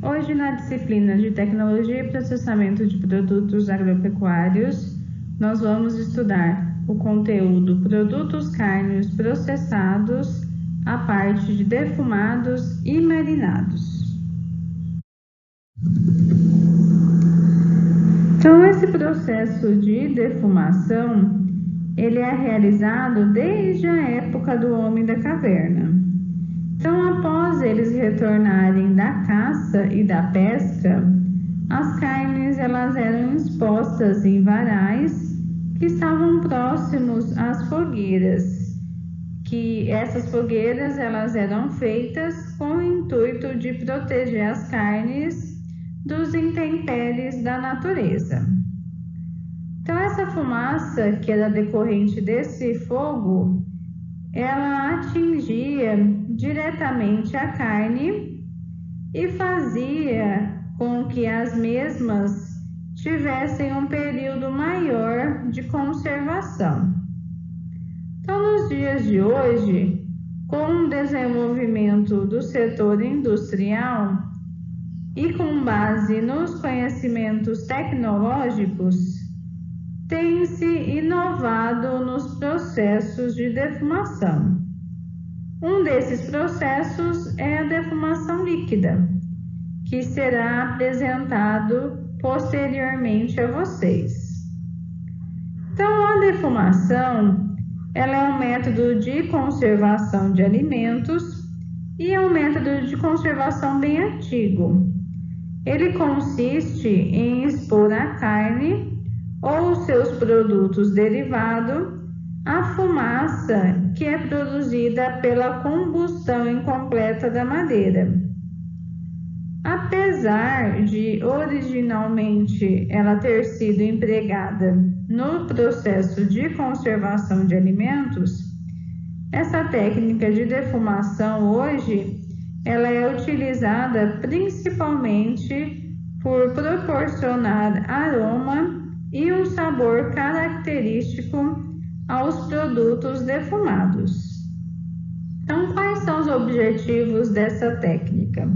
Hoje, na disciplina de Tecnologia e Processamento de Produtos Agropecuários, nós vamos estudar o conteúdo Produtos Cárneos Processados, a parte de defumados e marinados. Então, esse processo de defumação, ele é realizado desde a época do homem da caverna. Então, após eles retornarem da caça e da pesca, as carnes elas eram expostas em varais que estavam próximos às fogueiras, que essas fogueiras elas eram feitas com o intuito de proteger as carnes dos intempéries da natureza. Então, essa fumaça que era decorrente desse fogo, ela atingia diretamente a carne e fazia com que as mesmas tivessem um período maior de conservação. Então, nos dias de hoje, com o desenvolvimento do setor industrial e com base nos conhecimentos tecnológicos, tem-se inovado nos processos de defumação. Um desses processos é a defumação líquida, que será apresentado posteriormente a vocês. Então, a defumação, ela é um método de conservação de alimentos e é um método de conservação bem antigo. Ele consiste em expor a carne ou seus produtos derivados à fumaça que é produzida pela combustão incompleta da madeira. Apesar de originalmente ela ter sido empregada no processo de conservação de alimentos, essa técnica de defumação hoje ela é utilizada principalmente por proporcionar aroma e um sabor característico aos produtos defumados. Então, quais são os objetivos dessa técnica?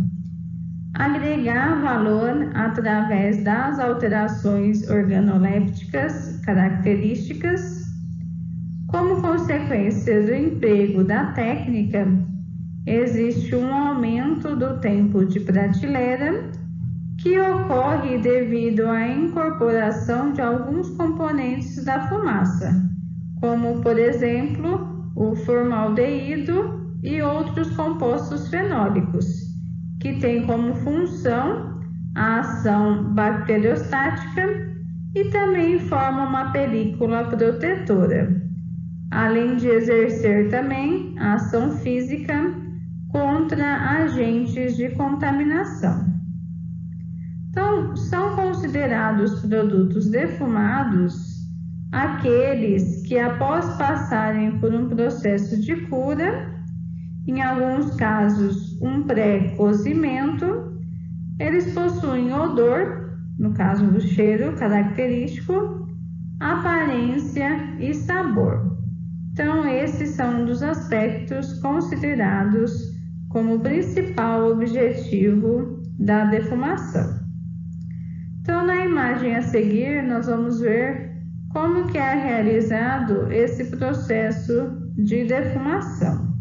Agregar valor através das alterações organolépticas características. Como consequência do emprego da técnica, existe um aumento do tempo de prateleira que ocorre devido à incorporação de alguns componentes da fumaça, como, por exemplo, o formaldeído e outros compostos fenólicos, que têm como função a ação bacteriostática e também formam uma película protetora, além de exercer também a ação física contra agentes de contaminação. Então, são considerados produtos defumados aqueles que, após passarem por um processo de cura, em alguns casos um pré-cozimento, eles possuem odor, no caso do cheiro característico, aparência e sabor. Então, esses são um dos aspectos considerados como principal objetivo da defumação. Então, na imagem a seguir, nós vamos ver como que é realizado esse processo de defumação.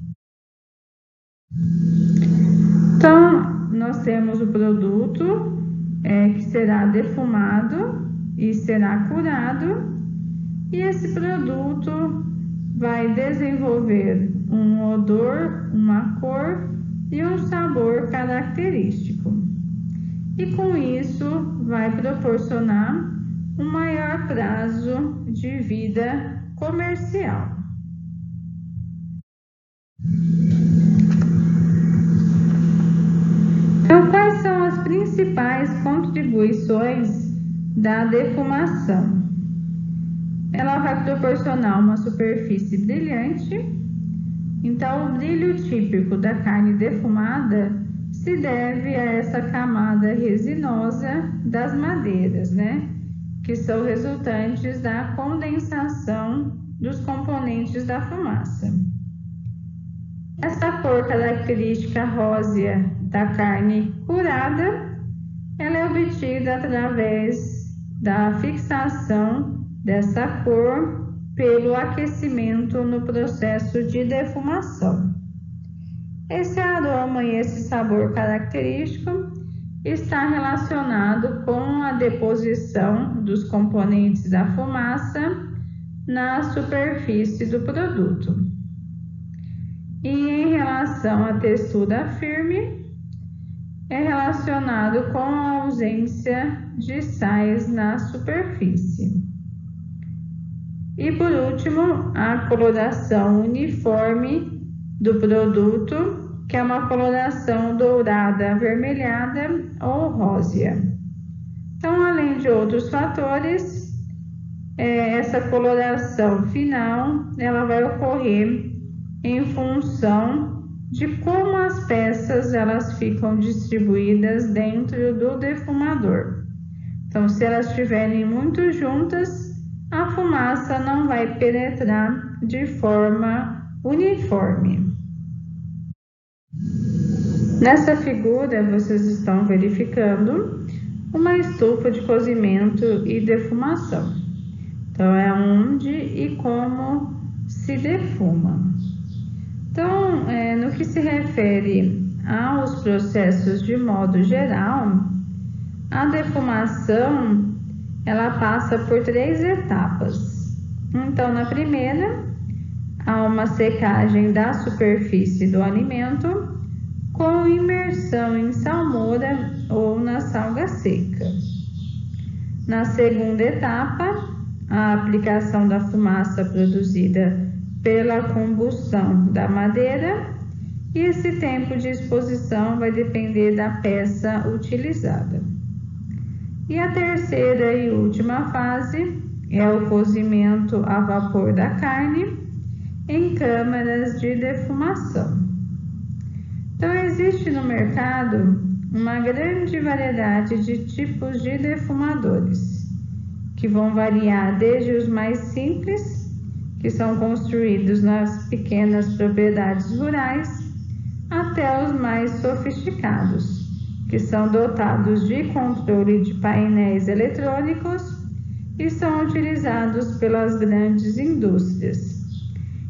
Então, nós temos o produto que será defumado e será curado, e esse produto vai desenvolver um odor, uma cor e um sabor característico. E com isso vai proporcionar um maior prazo de vida comercial. Então, quais são as principais contribuições da defumação? Ela vai proporcionar uma superfície brilhante. Então, o brilho típico da carne defumada se deve a essa camada resinosa das madeiras, que são resultantes da condensação dos componentes da fumaça. Essa cor característica rósea da carne curada obtida através da fixação dessa cor pelo aquecimento no processo de defumação. Esse aroma e esse sabor característico está relacionado com a deposição dos componentes da fumaça na superfície do produto. E em relação à textura firme, é relacionado com a ausência de sais na superfície. E por último, a coloração uniforme do produto, que é uma coloração dourada, avermelhada ou rósea. Então, além de outros fatores, essa coloração final ela vai ocorrer em função de como as peças elas ficam distribuídas dentro do defumador. Então, se elas estiverem muito juntas, a fumaça não vai penetrar de forma uniforme. Nessa figura, vocês estão verificando uma estufa de cozimento e defumação. Então, é onde e como se defuma. Então, no que se refere aos processos de modo geral, a defumação ela passa por 3 etapas. Então, na primeira, há uma secagem da superfície do alimento com imersão em salmoura ou na salga seca. Na segunda etapa, a aplicação da fumaça produzida pela combustão da madeira, e esse tempo de exposição vai depender da peça utilizada. E a terceira e última fase é o cozimento a vapor da carne em câmaras de defumação. Então, existe no mercado uma grande variedade de tipos de defumadores, que vão variar desde os mais simples, que são construídos nas pequenas propriedades rurais, até os mais sofisticados, que são dotados de controle de painéis eletrônicos e são utilizados pelas grandes indústrias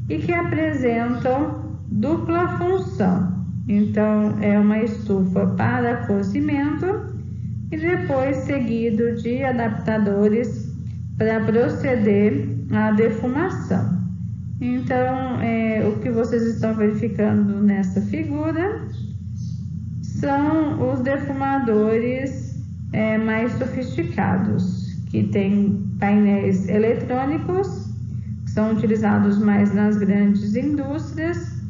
e que apresentam dupla função. Então, é uma estufa para cozimento e depois seguido de adaptadores para proceder à defumação. Então, o que vocês estão verificando nessa figura são os defumadores mais sofisticados, que têm painéis eletrônicos, que são utilizados mais nas grandes indústrias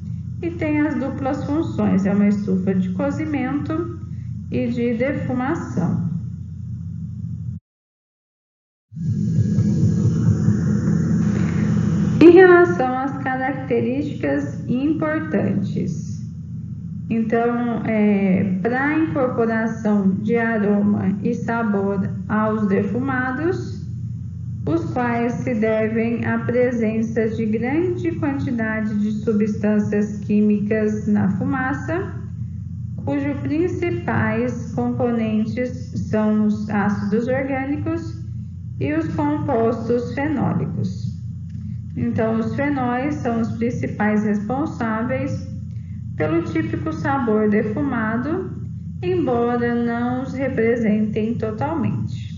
e tem as duplas funções, é uma estufa de cozimento e de defumação. Em relação às características importantes, então, para a incorporação de aroma e sabor aos defumados, os quais se devem à presença de grande quantidade de substâncias químicas na fumaça, cujos principais componentes são os ácidos orgânicos e os compostos fenólicos. Então, os fenóis são os principais responsáveis pelo típico sabor defumado, embora não os representem totalmente.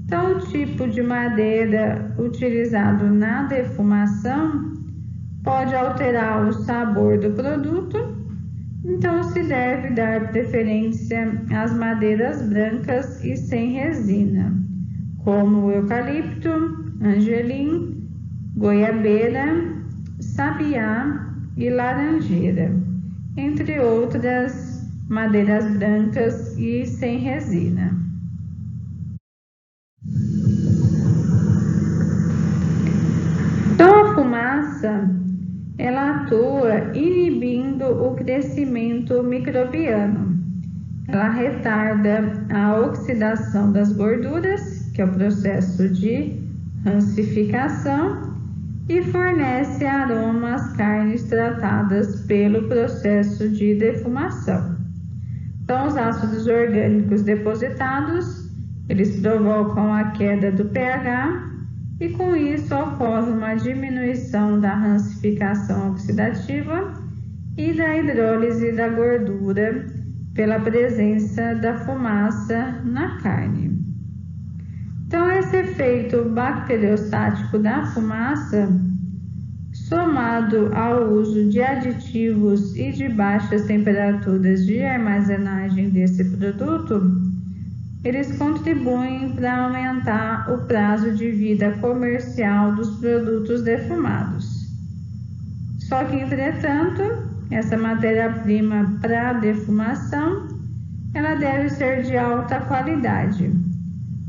Então, o tipo de madeira utilizado na defumação pode alterar o sabor do produto, então se deve dar preferência às madeiras brancas e sem resina, como eucalipto, angelim, goiabeira, sabiá e laranjeira, entre outras madeiras brancas e sem resina. Então, a fumaça, ela atua inibindo o crescimento microbiano. Ela retarda a oxidação das gorduras, que é o processo de rancificação, e fornece aroma às carnes tratadas pelo processo de defumação. Então, os ácidos orgânicos depositados, eles provocam a queda do pH e com isso ocorre uma diminuição da rancificação oxidativa e da hidrólise da gordura pela presença da fumaça na carne. Então, esse efeito bacteriostático da fumaça, somado ao uso de aditivos e de baixas temperaturas de armazenagem desse produto, eles contribuem para aumentar o prazo de vida comercial dos produtos defumados. Só que, entretanto, essa matéria-prima para defumação, ela deve ser de alta qualidade,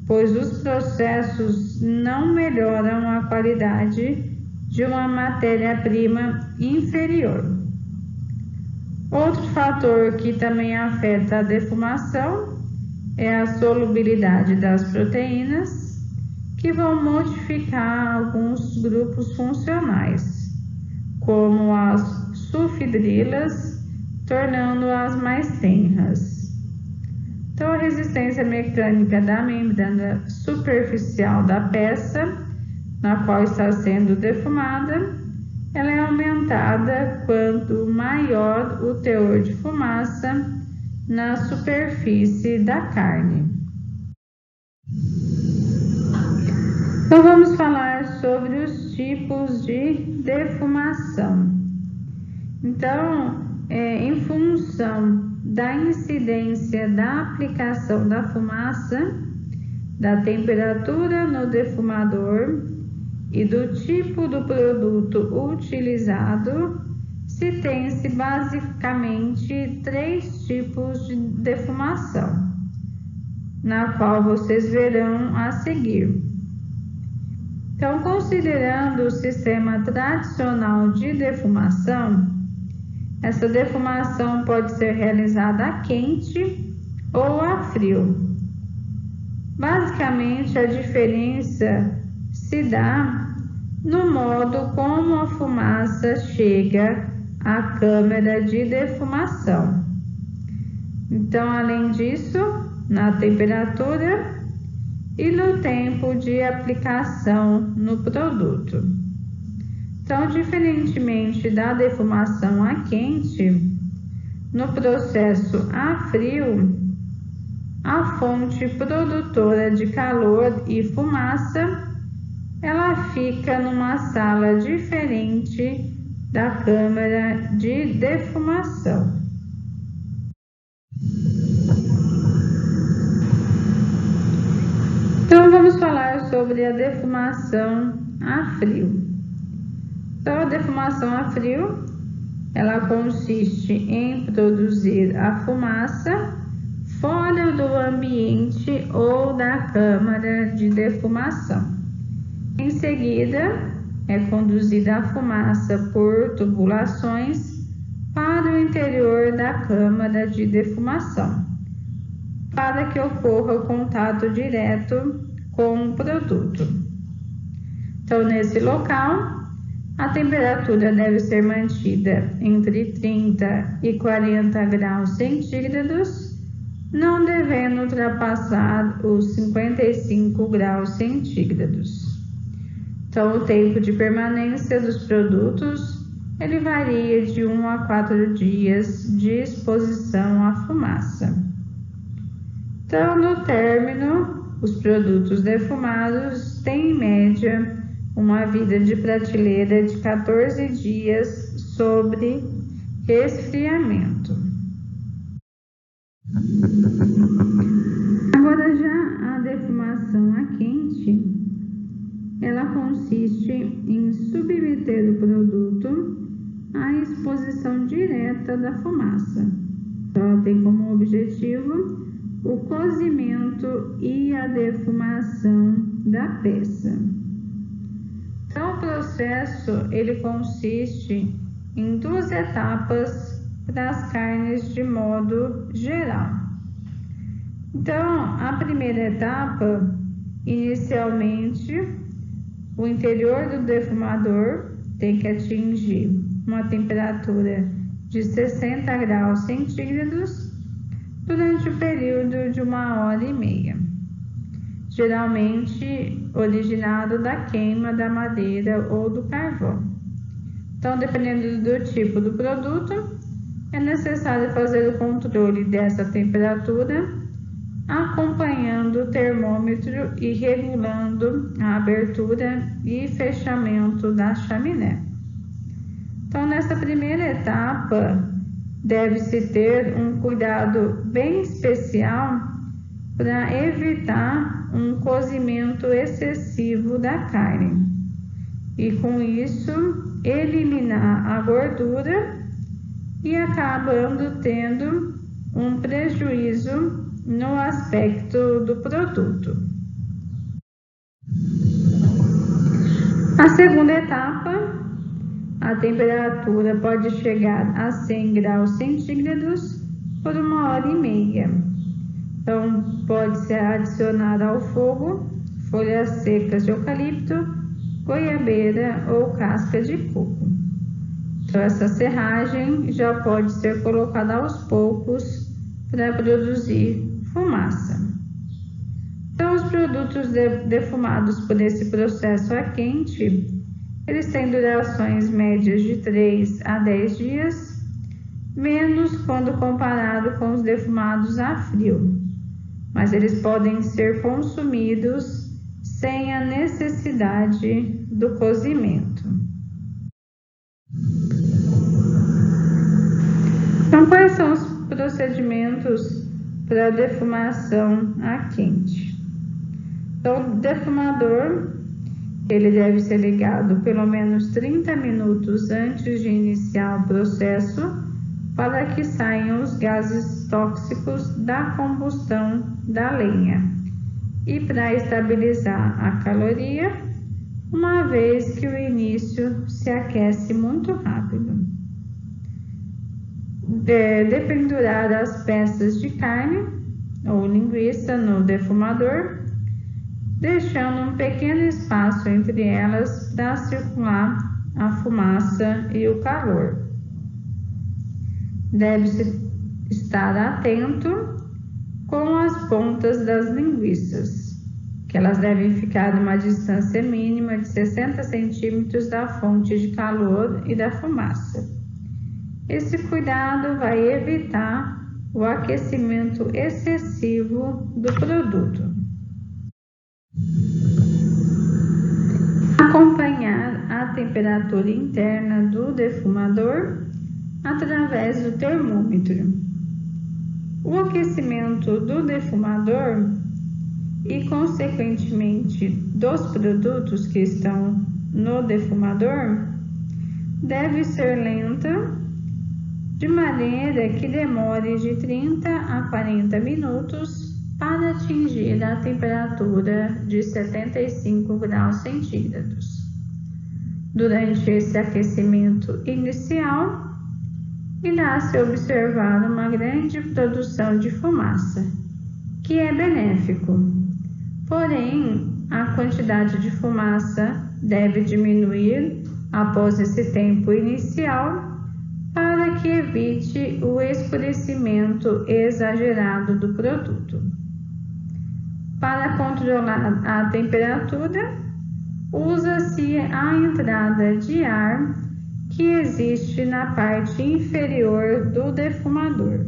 pois os processos não melhoram a qualidade de uma matéria-prima inferior. Outro fator que também afeta a defumação é a solubilidade das proteínas, que vão modificar alguns grupos funcionais, como as sulfidrilas, tornando-as mais tenras. Então, a resistência mecânica da membrana superficial da peça, na qual está sendo defumada, ela é aumentada quanto maior o teor de fumaça na superfície da carne. Então, vamos falar sobre os tipos de defumação. Então, em função da incidência da aplicação da fumaça, da temperatura no defumador e do tipo do produto utilizado, se tem-se basicamente 3 tipos de defumação, na qual vocês verão a seguir. Então, considerando o sistema tradicional de defumação, essa defumação pode ser realizada a quente ou a frio. Basicamente, a diferença se dá no modo como a fumaça chega à câmara de defumação. Então, além disso, na temperatura e no tempo de aplicação no produto. Então, diferentemente da defumação a quente, no processo a frio, a fonte produtora de calor e fumaça, ela fica numa sala diferente da câmara de defumação. Então, vamos falar sobre a defumação a frio. Então, a defumação a frio, ela consiste em produzir a fumaça fora do ambiente ou da câmara de defumação. Em seguida, é conduzida a fumaça por tubulações para o interior da câmara de defumação, para que ocorra o contato direto com o produto. Então, nesse local, a temperatura deve ser mantida entre 30 e 40 graus centígrados, não devendo ultrapassar os 55 graus centígrados. Então, o tempo de permanência dos produtos, ele varia de 1 a 4 dias de exposição à fumaça. Então, no término, os produtos defumados têm, em média, uma vida de prateleira de 14 dias sobre resfriamento. Agora, já a defumação a quente, ela consiste em submeter o produto à exposição direta da fumaça. Então, ela tem como objetivo o cozimento e a defumação da peça. Então, o processo, ele consiste em 2 etapas para as carnes de modo geral. Então, a primeira etapa, inicialmente, o interior do defumador tem que atingir uma temperatura de 60 graus centígrados durante o período de 1 hora e meia, geralmente originado da queima da madeira ou do carvão. Então, dependendo do tipo do produto, é necessário fazer o controle dessa temperatura, acompanhando o termômetro e regulando a abertura e fechamento da chaminé. Então, nessa primeira etapa, deve-se ter um cuidado bem especial para evitar um cozimento excessivo da carne e, com isso, eliminar a gordura e acabando tendo um prejuízo no aspecto do produto. A segunda etapa, a temperatura pode chegar a 100 graus centígrados por 1 hora e meia. Então, pode-se adicionar ao fogo folhas secas de eucalipto, goiabeira ou casca de coco. Então, essa serragem já pode ser colocada aos poucos para produzir fumaça. Então, os produtos defumados por esse processo a quente, eles têm durações médias de 3 a 10 dias, menos quando comparado com os defumados a frio, mas eles podem ser consumidos sem a necessidade do cozimento. Então, quais são os procedimentos para a defumação a quente? Então, o defumador, ele deve ser ligado pelo menos 30 minutos antes de iniciar o processo para que saiam os gases tóxicos da combustão da lenha e para estabilizar a caloria, uma vez que o início se aquece muito rápido. Dependurar as peças de carne ou linguiça no defumador, deixando um pequeno espaço entre elas para circular a fumaça e o calor. Deve-se estar atento com as pontas das linguiças, que elas devem ficar numa distância mínima de 60 centímetros da fonte de calor e da fumaça. Esse cuidado vai evitar o aquecimento excessivo do produto. Acompanhar a temperatura interna do defumador através do termômetro. O aquecimento do defumador e, consequentemente, dos produtos que estão no defumador deve ser lenta, de maneira que demore de 30 a 40 minutos para atingir a temperatura de 75 graus centígrados. Durante esse aquecimento inicial, irá-se observar uma grande produção de fumaça, que é benéfico. Porém, a quantidade de fumaça deve diminuir após esse tempo inicial para que evite o escurecimento exagerado do produto. Para controlar a temperatura, usa-se a entrada de ar que existe na parte inferior do defumador.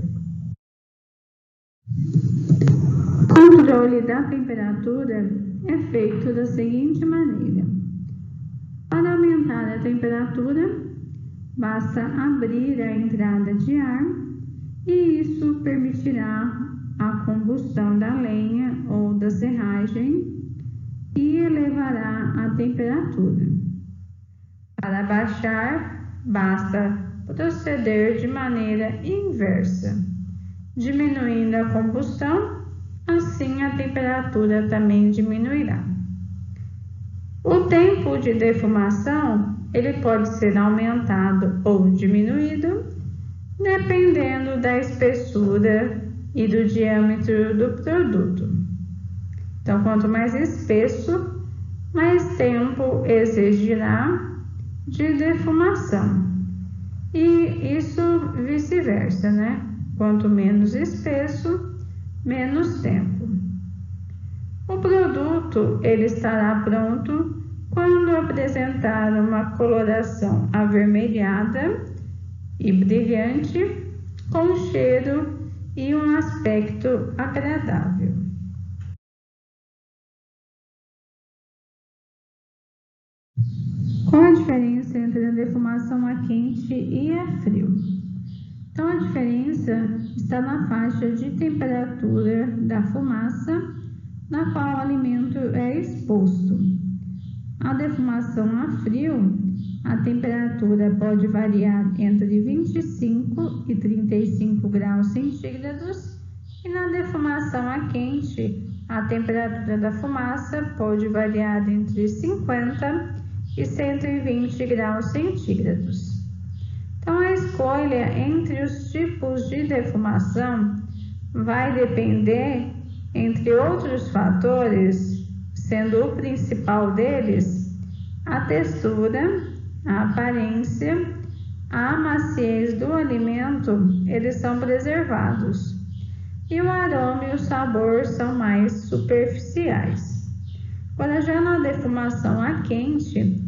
O controle da temperatura é feito da seguinte maneira. Para aumentar a temperatura, basta abrir a entrada de ar e isso permitirá a combustão da lenha ou da serragem e elevará a temperatura. Para baixar, basta proceder de maneira inversa, diminuindo a combustão, assim a temperatura também diminuirá. O tempo de defumação, ele pode ser aumentado ou diminuído, dependendo da espessura e do diâmetro do produto. Então, quanto mais espesso, mais tempo exigirá de defumação. E isso vice-versa, né? Quanto menos espesso, menos tempo. O produto ele estará pronto quando apresentar uma coloração avermelhada e brilhante, com cheiro e um aspecto agradável. Qual a diferença entre a defumação a quente e a frio? Então, a diferença está na faixa de temperatura da fumaça na qual o alimento é exposto. A defumação a frio, a temperatura pode variar entre 25 e 35 graus centígrados, e na defumação a quente, a temperatura da fumaça pode variar entre 50 e 120 graus centígrados. Então, a escolha entre os tipos de defumação vai depender, entre outros fatores, sendo o principal deles a textura, a aparência, a maciez do alimento, eles são preservados, e o aroma e o sabor são mais superficiais. Agora, já na defumação a quente,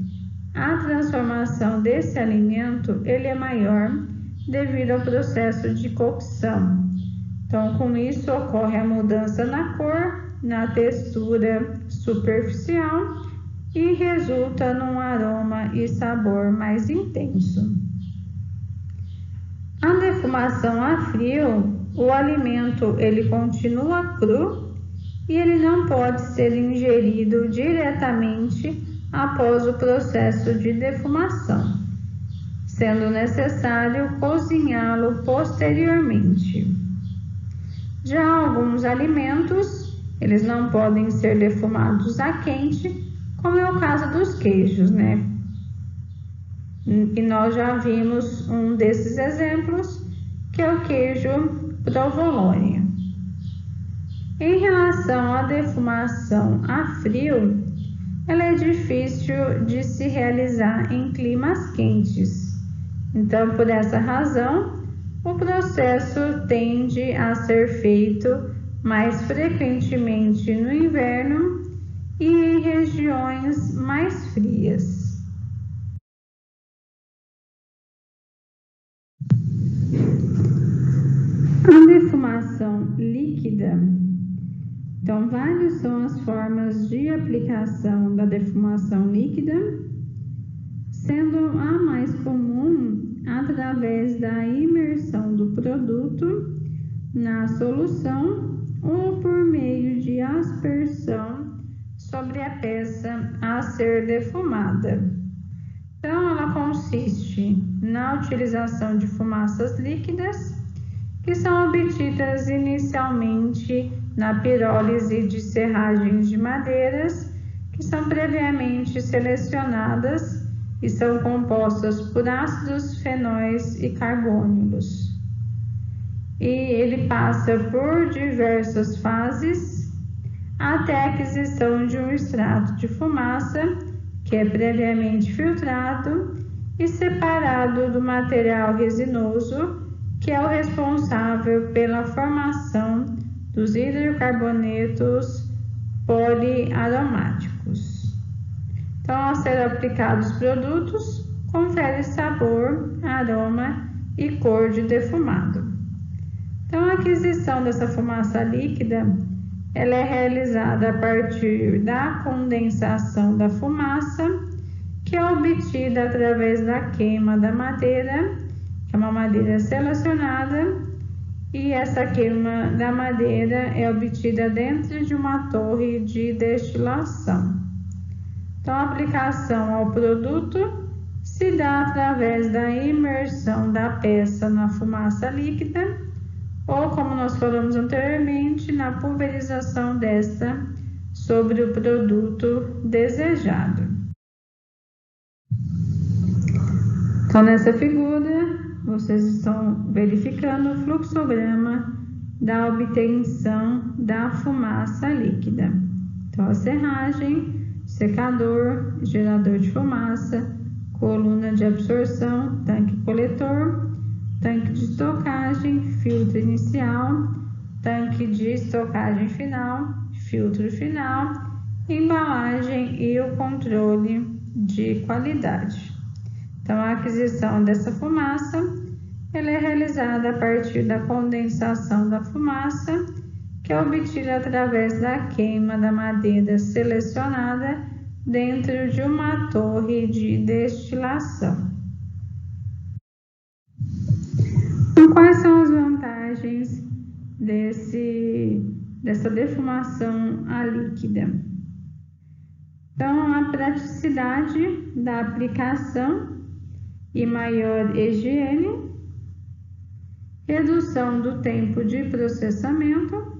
a transformação desse alimento ele é maior devido ao processo de cocção. Então, com isso ocorre a mudança na cor, na textura superficial e resulta num aroma e sabor mais intenso. A defumação a frio, o alimento ele continua cru e ele não pode ser ingerido diretamente após o processo de defumação, sendo necessário cozinhá-lo posteriormente. Já alguns alimentos, eles não podem ser defumados a quente, como é o caso dos queijos, né? E nós já vimos um desses exemplos, que é o queijo provolone. Em relação à defumação a frio, ela é difícil de se realizar em climas quentes. Então, por essa razão, o processo tende a ser feito mais frequentemente no inverno e em regiões mais frias. A defumação líquida. Então, várias são as formas de aplicação da defumação líquida, sendo a mais comum através da imersão do produto na solução ou por meio de aspersão sobre a peça a ser defumada. Então, ela consiste na utilização de fumaças líquidas que são obtidas inicialmente na pirólise de serragens de madeiras, que são previamente selecionadas e são compostas por ácidos fenóis e carbônilos. E ele passa por diversas fases até a aquisição de um extrato de fumaça, que é previamente filtrado e separado do material resinoso, que é o responsável pela formação dos hidrocarbonetos poliaromáticos. Então, ao ser aplicados os produtos, confere sabor, aroma e cor de defumado. Então, a aquisição dessa fumaça líquida, ela é realizada a partir da condensação da fumaça, que é obtida através da queima da madeira, que é uma madeira selecionada, e essa queima da madeira é obtida dentro de uma torre de destilação. Então, a aplicação ao produto se dá através da imersão da peça na fumaça líquida, ou, como nós falamos anteriormente, na pulverização desta sobre o produto desejado. Então, nessa figura, vocês estão verificando o fluxograma da obtenção da fumaça líquida. Então, a serragem, secador, gerador de fumaça, coluna de absorção, tanque coletor, tanque de estocagem, filtro inicial, tanque de estocagem final, filtro final, embalagem e o controle de qualidade. Então, a aquisição dessa fumaça, ela é realizada a partir da condensação da fumaça, que é obtida através da queima da madeira selecionada dentro de uma torre de destilação. Então, quais são as vantagens dessa defumação a líquida? Então, a praticidade da aplicação e maior higiene, redução do tempo de processamento,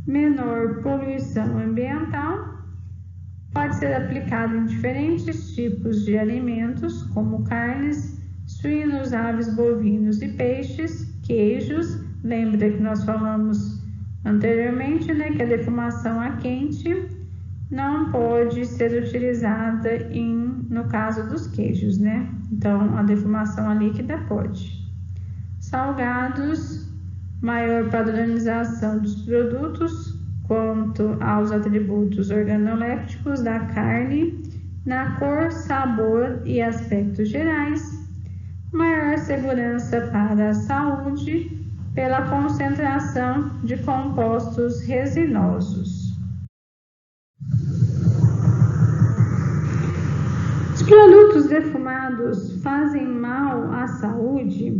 menor poluição ambiental, pode ser aplicado em diferentes tipos de alimentos, como carnes, suínos, aves, bovinos e peixes, queijos. Lembra que nós falamos anteriormente, né, que a defumação a quente não pode ser utilizada no caso dos queijos, né? Então, a defumação a líquida pode. Salgados, maior padronização dos produtos quanto aos atributos organolépticos da carne, na cor, sabor e aspectos gerais, maior segurança para a saúde pela concentração de compostos resinosos. Os produtos defumados fazem mal à saúde?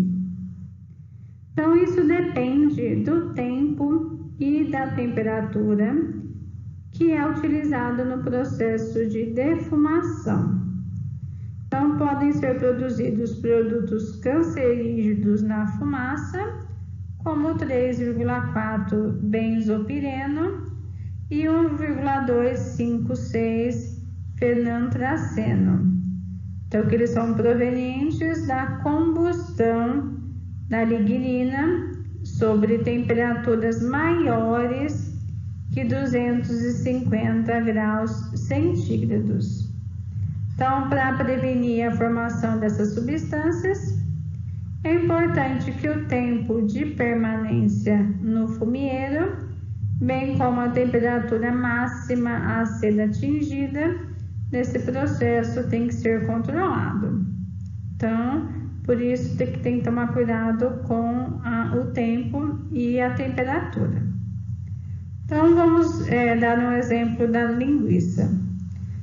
Então, isso depende do tempo e da temperatura que é utilizado no processo de defumação. Então, podem ser produzidos produtos cancerígenos na fumaça, como 3,4 benzopireno e 1,256 fenantraceno. Então, que eles são provenientes da combustão da lignina sobre temperaturas maiores que 250 graus centígrados. Então, para prevenir a formação dessas substâncias, é importante que o tempo de permanência no fumieiro, bem como a temperatura máxima a ser atingida nesse processo, tem que ser controlado. Então, por isso tem que tomar cuidado com o tempo e a temperatura. Então, vamos dar um exemplo da linguiça.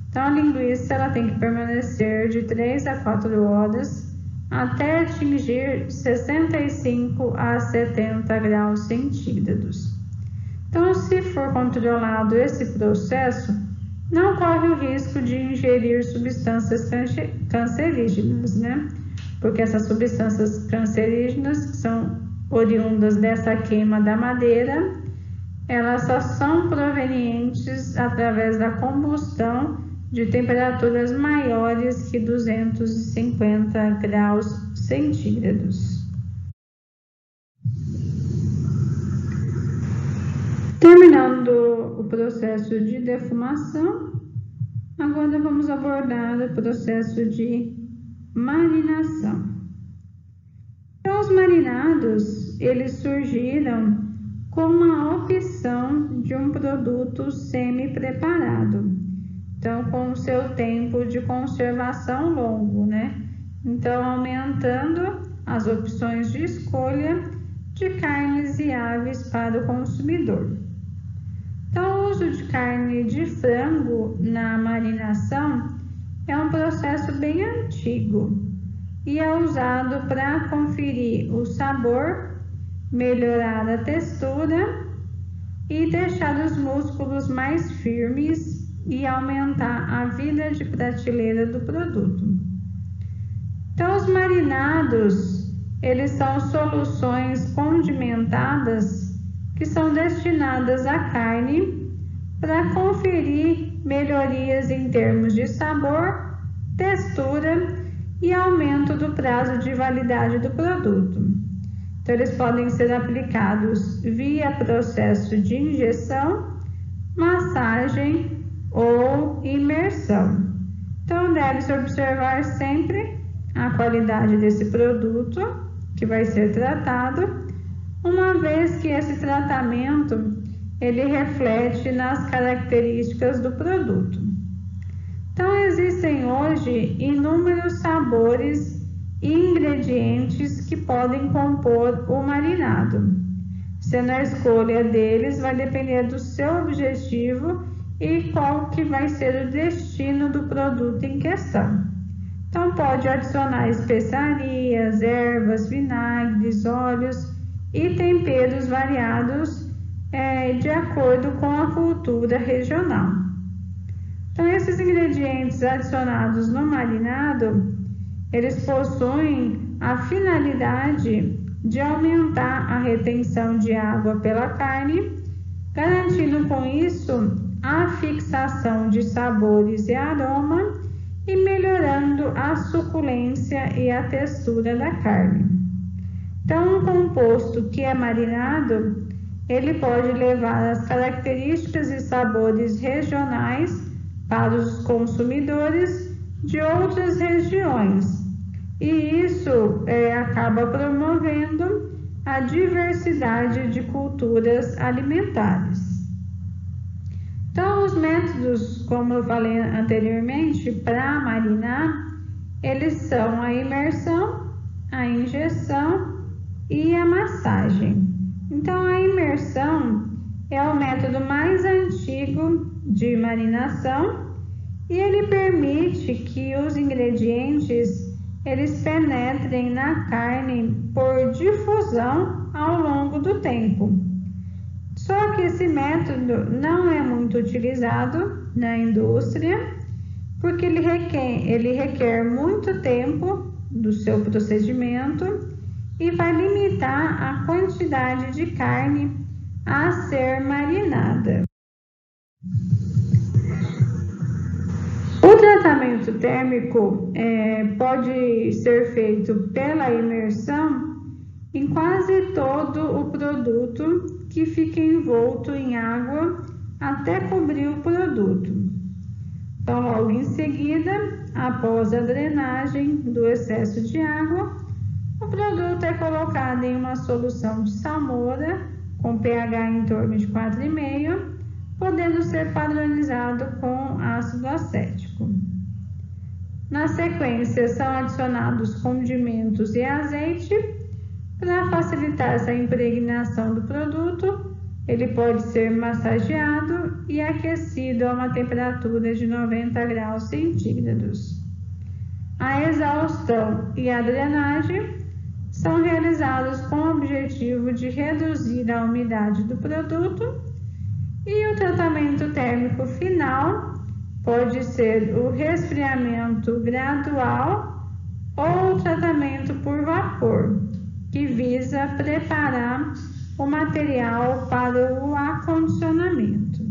Então, a linguiça ela tem que permanecer de 3 a 4 horas até atingir 65 a 70 graus centígrados. Então, se for controlado esse processo, não corre o risco de ingerir substâncias cancerígenas, né? Porque essas substâncias cancerígenas, que são oriundas dessa queima da madeira, elas só são provenientes através da combustão de temperaturas maiores que 250 graus centígrados. Terminando o processo de defumação, agora vamos abordar o processo de marinação. Então, os marinados, eles surgiram como a opção de um produto semi-preparado. Então, com o seu tempo de conservação longo, né? Então, aumentando as opções de escolha de carnes e aves para o consumidor. Então, o uso de carne de frango na marinação é um processo bem antigo e é usado para conferir o sabor, melhorar a textura e deixar os músculos mais firmes e aumentar a vida de prateleira do produto. Então, os marinados, eles são soluções condimentadas que são destinadas à carne para conferir melhorias em termos de sabor, textura e aumento do prazo de validade do produto. Então, eles podem ser aplicados via processo de injeção, massagem ou imersão. Então, deve-se observar sempre a qualidade desse produto que vai ser tratado, uma vez que esse tratamento ele reflete nas características do produto. Então, existem hoje inúmeros sabores e ingredientes que podem compor o marinado, sendo a escolha deles vai depender do seu objetivo e qual que vai ser o destino do produto em questão. Então, pode adicionar especiarias, ervas, vinagres, óleos e temperos variados de acordo com a cultura regional. Então, esses ingredientes adicionados no marinado, eles possuem a finalidade de aumentar a retenção de água pela carne, garantindo com isso a fixação de sabores e aroma e melhorando a suculência e a textura da carne. Então, um composto que é marinado, ele pode levar as características e sabores regionais para os consumidores de outras regiões, e isso acaba promovendo a diversidade de culturas alimentares. Então, os métodos, como eu falei anteriormente, para marinar, eles são a imersão, a injeção e a massagem. Então, a imersão é o método mais antigo de marinação e ele permite que os ingredientes eles penetrem na carne por difusão ao longo do tempo. Só que esse método não é muito utilizado na indústria, porque ele requer muito tempo do seu procedimento e vai limitar a quantidade de carne a ser marinada. O tratamento térmico pode ser feito pela imersão em quase todo o produto que fica envolto em água até cobrir o produto. Então, logo em seguida, após a drenagem do excesso de água, o produto é colocado em uma solução de salmoura com pH em torno de 4,5, podendo ser padronizado com ácido acético. Na sequência, são adicionados condimentos e azeite para facilitar essa impregnação do produto. Ele pode ser massageado e aquecido a uma temperatura de 90 graus centígrados. A exaustão e a drenagem são realizados com o objetivo de reduzir a umidade do produto, e o tratamento térmico final pode ser o resfriamento gradual ou o tratamento por vapor, que visa preparar o material para o acondicionamento.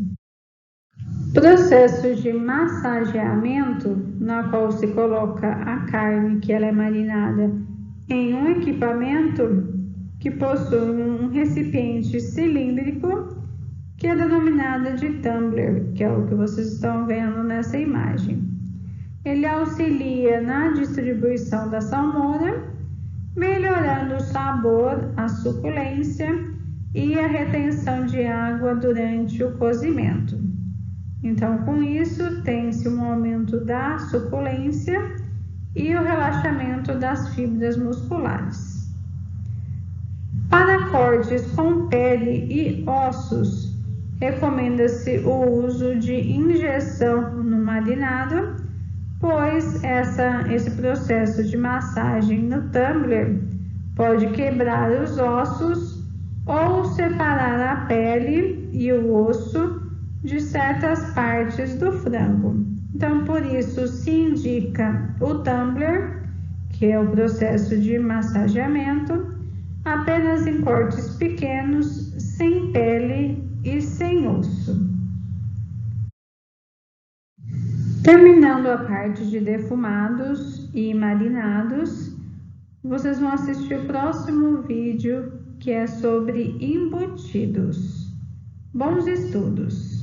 Processo de massageamento, na qual se coloca a carne que ela é marinada em um equipamento que possui um recipiente cilíndrico que é denominada de tumbler, que é o que vocês estão vendo nessa imagem. Ele auxilia na distribuição da salmoura, melhorando o sabor, a suculência e a retenção de água durante o cozimento. Então, com isso, tem-se um aumento da suculência e o relaxamento das fibras musculares. Para cortes com pele e ossos, recomenda-se o uso de injeção no marinado, pois esse processo de massagem no tumbler pode quebrar os ossos ou separar a pele e o osso de certas partes do frango. Então, por isso se indica o tumbler, que é o processo de massageamento, apenas em cortes pequenos, sem pele e sem osso. Terminando a parte de defumados e marinados, vocês vão assistir o próximo vídeo, que é sobre embutidos. Bons estudos!